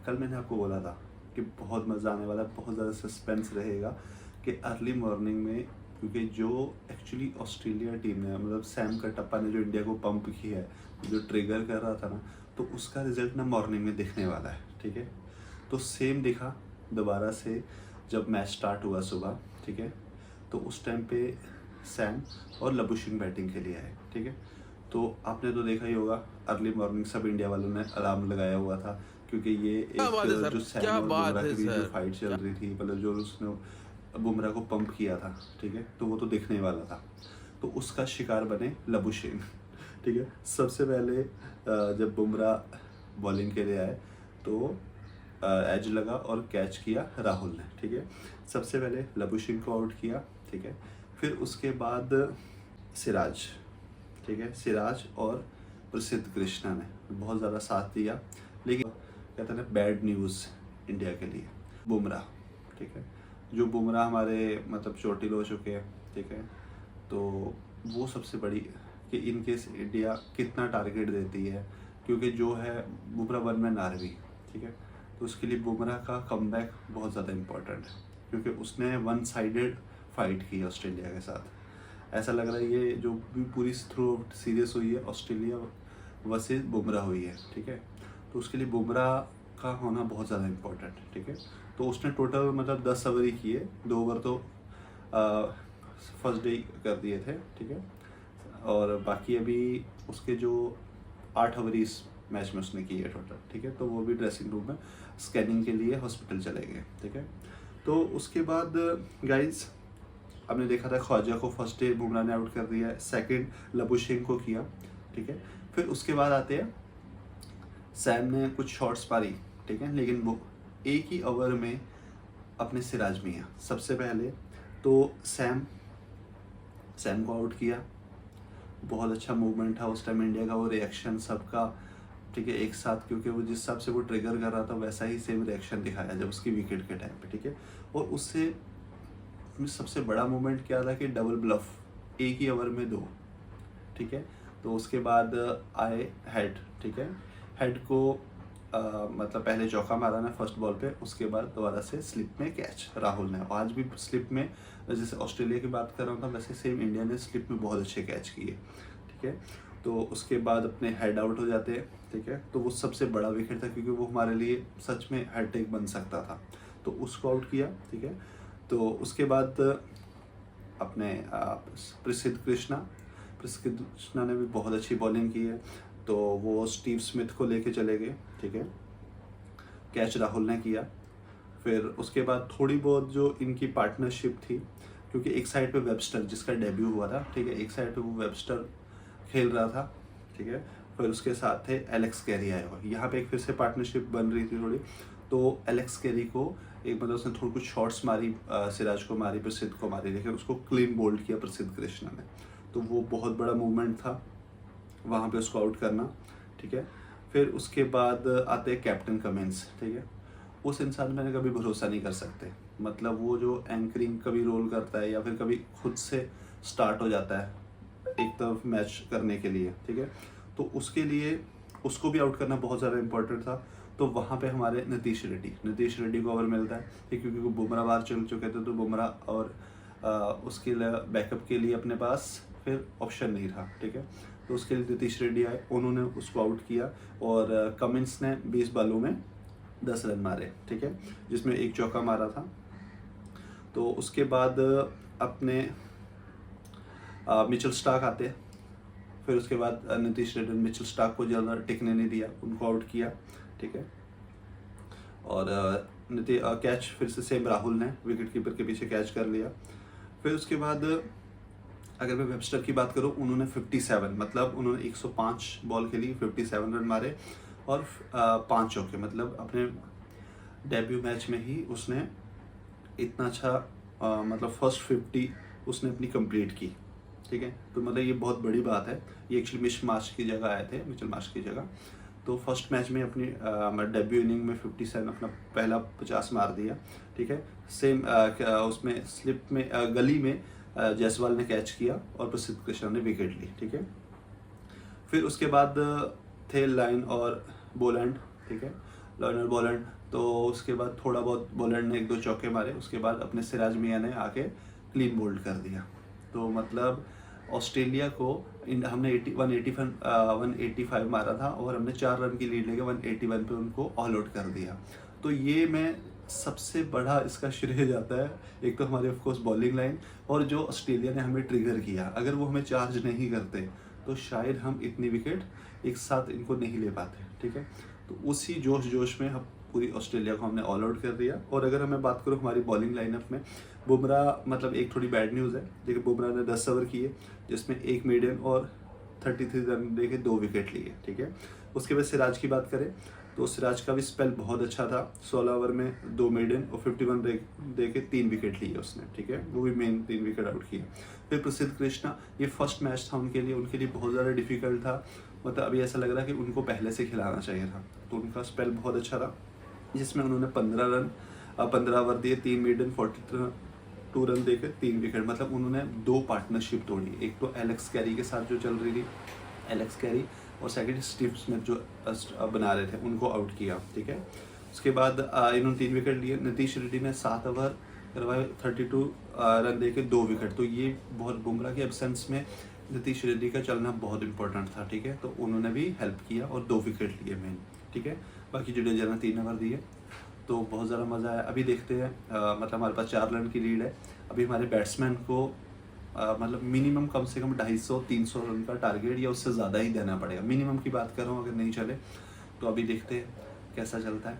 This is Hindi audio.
कल मैंने आपको बोला था कि बहुत मज़ा आने वाला है, बहुत ज़्यादा सस्पेंस रहेगा कि अर्ली मॉर्निंग में, क्योंकि जो एक्चुअली ऑस्ट्रेलिया टीम ने मतलब सैम कटप्पा ने जो इंडिया को पंप किया है, जो ट्रिगर कर रहा था ना, तो उसका रिजल्ट ना मॉर्निंग में दिखने वाला है। ठीक है, तो सेम दिखा दोबारा से जब मैच स्टार्ट हुआ सुबह। ठीक है, तो उस टाइम पे सैम और लबुशेन बैटिंग के लिए आए। ठीक है, तो आपने तो देखा ही होगा अर्ली मॉर्निंग सब इंडिया वालों ने अलार्म लगाया हुआ था, क्योंकि ये क्या एक बात है सर! जो सैम क्या और बात बुमराह है के बीच जो सर! फाइट चल क्या रही थी, मतलब जो उसने बुमराह को पंप किया था, ठीक है, तो वो तो दिखने वाला था। तो उसका शिकार बने लबुशेन। ठीक है, सबसे पहले जब बुमराह बॉलिंग के लिए आए तो एज लगा और कैच किया राहुल ने। ठीक है, सबसे पहले लबुशेन को आउट किया। ठीक है, फिर उसके बाद सिराज। ठीक है, सिराज और प्रसिद्ध कृष्णा ने बहुत ज़्यादा साथ दिया, लेकिन कहते हैं ना बैड न्यूज़ इंडिया के लिए बुमराह। ठीक है, जो बुमराह हमारे मतलब चोटिल हो चुके हैं। ठीक है, तो वो सबसे बड़ी कि इन केस इंडिया कितना टारगेट देती है, क्योंकि जो है बुमराह वन मैन आर्मी। ठीक है, तो उसके लिए बुमराह का कमबैक बहुत ज़्यादा इम्पोर्टेंट है, क्योंकि उसने वन साइडेड फाइट की ऑस्ट्रेलिया के साथ। ऐसा लग रहा है ये जो भी पूरी थ्रू सीरीज हुई है ऑस्ट्रेलिया वर्सेस बुमराह हुई है। ठीक है, तो उसके लिए बुमराह का होना बहुत ज़्यादा इम्पोर्टेंट है। ठीक है, तो उसने टोटल मतलब 10 ओवर ही किए, 2 ओवर तो फर्स्ट डे कर दिए थे। ठीक है, और बाकी अभी उसके जो 8 ओवर इस मैच में उसने किए टोटल। ठीक है, तो वो भी ड्रेसिंग रूम में स्कैनिंग के लिए हॉस्पिटल चले गए। ठीक है, तो उसके बाद गाइज आपने देखा था ख्वाजा को फर्स्ट डे बुमराह ने आउट कर दिया है, सेकंड लबुशेन को किया। ठीक है, फिर उसके बाद आते हैं सैम ने कुछ शॉट्स मारी। ठीक है, लेकिन वो एक ही ओवर में अपने सिराज मियां सबसे पहले तो सैम को आउट किया। बहुत अच्छा मूवमेंट था उस टाइम इंडिया का, वो रिएक्शन सबका। ठीक है, एक साथ, क्योंकि वो जिस हिसाब से वो ट्रिगर कर रहा था वैसा ही सेम रिएक्शन दिखाया जब उसकी विकेट के टाइम पे। ठीक है, और उससे सबसे बड़ा मूवमेंट क्या था कि डबल ब्लफ एक ही ओवर में 2। ठीक है, तो उसके बाद आए हेड। ठीक है, हेड को मतलब पहले चौका मारा ना फर्स्ट बॉल पे, उसके बाद दोबारा से स्लिप में कैच राहुल ने। आज भी स्लिप में, जैसे ऑस्ट्रेलिया की बात कर रहा था वैसे सेम इंडिया ने स्लिप में बहुत अच्छे कैच किए। ठीक है, तो उसके बाद अपने हेड आउट हो जाते हैं। ठीक है, तो वो सबसे बड़ा विकेट था, क्योंकि वो हमारे लिए सच में हेड टेक बन सकता था, तो उसको आउट किया। ठीक है, तो उसके बाद अपने प्रसिद्ध कृष्णा ने भी बहुत अच्छी बॉलिंग की है, तो वो स्टीव स्मिथ को लेके चले गए। ठीक है, कैच राहुल ने किया। फिर उसके बाद थोड़ी बहुत जो इनकी पार्टनरशिप थी, क्योंकि एक साइड पे वेबस्टर जिसका डेब्यू हुआ था। ठीक है, एक साइड पे वो वेबस्टर खेल रहा था। ठीक है, फिर उसके साथ थे एलेक्स कैरी आए हुए, यहाँ पे एक फिर से पार्टनरशिप बन रही थी थोड़ी। तो एलेक्स कैरी को एक मतलब उसने थोड़ी कुछ शॉट्स मारी, सिराज को मारी, प्रसिद्ध को मारी, लेकिन उसको क्लीन बोल्ड किया प्रसिद्ध कृष्णा ने। तो वो बहुत बड़ा मूवमेंट था वहाँ पे उसको आउट करना। ठीक है, फिर उसके बाद आते हैं कैप्टन कमिंस। ठीक है, उस इंसान में कभी भरोसा नहीं कर सकते, मतलब वो जो एंकरिंग कभी रोल करता है या फिर कभी खुद से स्टार्ट हो जाता है एक तरफ मैच करने के लिए। ठीक है, तो उसके लिए उसको भी आउट करना बहुत ज़्यादा इंपॉर्टेंट था। तो वहाँ पे हमारे नीतीश रेड्डी को ओवर मिलता है। ठीक, क्योंकि वो बुमराह बाहर चल चुके थे, तो बुमराह और उसके बैकअप के लिए अपने पास फिर ऑप्शन नहीं था। ठीक है, तो उसके लिए नीतीश रेड्डी आए, उन्होंने उसको आउट किया, और कमिंस ने 20 बॉलों में 10 रन मारे। ठीक है, जिसमें एक चौका मारा था। तो उसके बाद अपने मिचेल स्टार्क आते हैं। फिर उसके बाद नीतीश रेड्डी ने मिचेल स्टार्क को ज़्यादा टिकने नहीं दिया, उनको आउट किया। ठीक है, और कैच फिर से सेम राहुल ने विकेट कीपर के पीछे कैच कर लिया। फिर उसके बाद अगर मैं वेबस्टर की बात करूं, उन्होंने 57 मतलब उन्होंने 105 बॉल खेली, 57 रन मारे और 5 चौके, मतलब अपने डेब्यू मैच में ही उसने इतना अच्छा मतलब फर्स्ट 50 उसने अपनी कंप्लीट की। ठीक है, तो मतलब ये बहुत बड़ी बात है। ये एक्चुअली मिचेल मार्श की जगह आए थे, मिचेल मार्श की जगह। तो फर्स्ट मैच में अपनी डेब्यू इनिंग में 57 अपना पहला 50 मार दिया। ठीक है, सेम उसमें स्लिप में गली में जायसवाल ने कैच किया और प्रसिद्ध कृष्णा ने विकेट ली। ठीक है, फिर उसके बाद थे लाइन और बोलैंड। ठीक है, लाइन और बोलैंड तो उसके बाद थोड़ा बहुत बॉलर ने 1-2 चौके मारे, उसके बाद अपने सिराज मियां ने आके क्लीन बोल्ड कर दिया। तो मतलब ऑस्ट्रेलिया को हमने 185 मारा था और हमने 4 रन की लीड लेके 181 पे उनको ऑल आउट कर दिया। तो ये मैं सबसे बड़ा इसका श्रेय जाता है एक तो हमारे ऑफ कोर्स बॉलिंग लाइन, और जो ऑस्ट्रेलिया ने हमें ट्रिगर किया। अगर वो हमें चार्ज नहीं करते तो शायद हम इतनी विकेट एक साथ इनको नहीं ले पाते, ठीक है। तो उसी जोश में हम पूरी ऑस्ट्रेलिया को हमने ऑल आउट कर दिया। और अगर मैं बात करूँ हमारी बॉलिंग लाइनअप में, बुमराह मतलब एक थोड़ी बैड न्यूज़ है, देखिए बुमराह ने 10 ओवर किए जिसमें 1 मीडियम और 33 रन देके 2 विकेट लिए, ठीक है। उसके बाद सिराज की बात करें तो सिराज का भी स्पेल बहुत अच्छा था, 16 ओवर में 2 मेडन और 51 दे के 3 विकेट लिए उसने, ठीक है। वो भी मेन 3 विकेट आउट किए। फिर प्रसिद्ध कृष्णा, ये फर्स्ट मैच था उनके लिए बहुत ज़्यादा डिफिकल्ट था, मतलब अभी ऐसा लग रहा है कि उनको पहले से खिलाना चाहिए था। तो उनका स्पेल बहुत अच्छा था जिसमें उन्होंने 15 ओवर दिए, 3 मेडन, 42 रन देकर 3 विकेट। मतलब उन्होंने 2 पार्टनरशिप तोड़ी, एक तो एलेक्स कैरी के साथ जो चल रही थी, एलेक्स कैरी, और सेकंड स्टीव स्मिथ जो बना रहे थे, उनको आउट किया, ठीक है। उसके बाद इन्होंने 3 विकेट लिए। नीतीश रेड्डी ने 7 ओवर करवाए, 32 रन देके 2 विकेट। तो ये बहुत, बुमराह के एब्सेंस में नीतीश रेड्डी का चलना बहुत इंपॉर्टेंट था, ठीक है। तो उन्होंने भी हेल्प किया और 2 विकेट लिए मेन, ठीक है। बाकी जडेजा ने 3 ओवर दिए। तो बहुत ज़्यादा मज़ा आया। अभी देखते हैं, मतलब हमारे पास 4 रन की लीड है। अभी हमारे बैट्समैन को मतलब मिनिमम कम से कम 250-300 रन का टारगेट या उससे ज़्यादा ही देना पड़ेगा। मिनिमम की बात कर रहा हूँ, अगर नहीं चले तो अभी देखते हैं कैसा चलता है।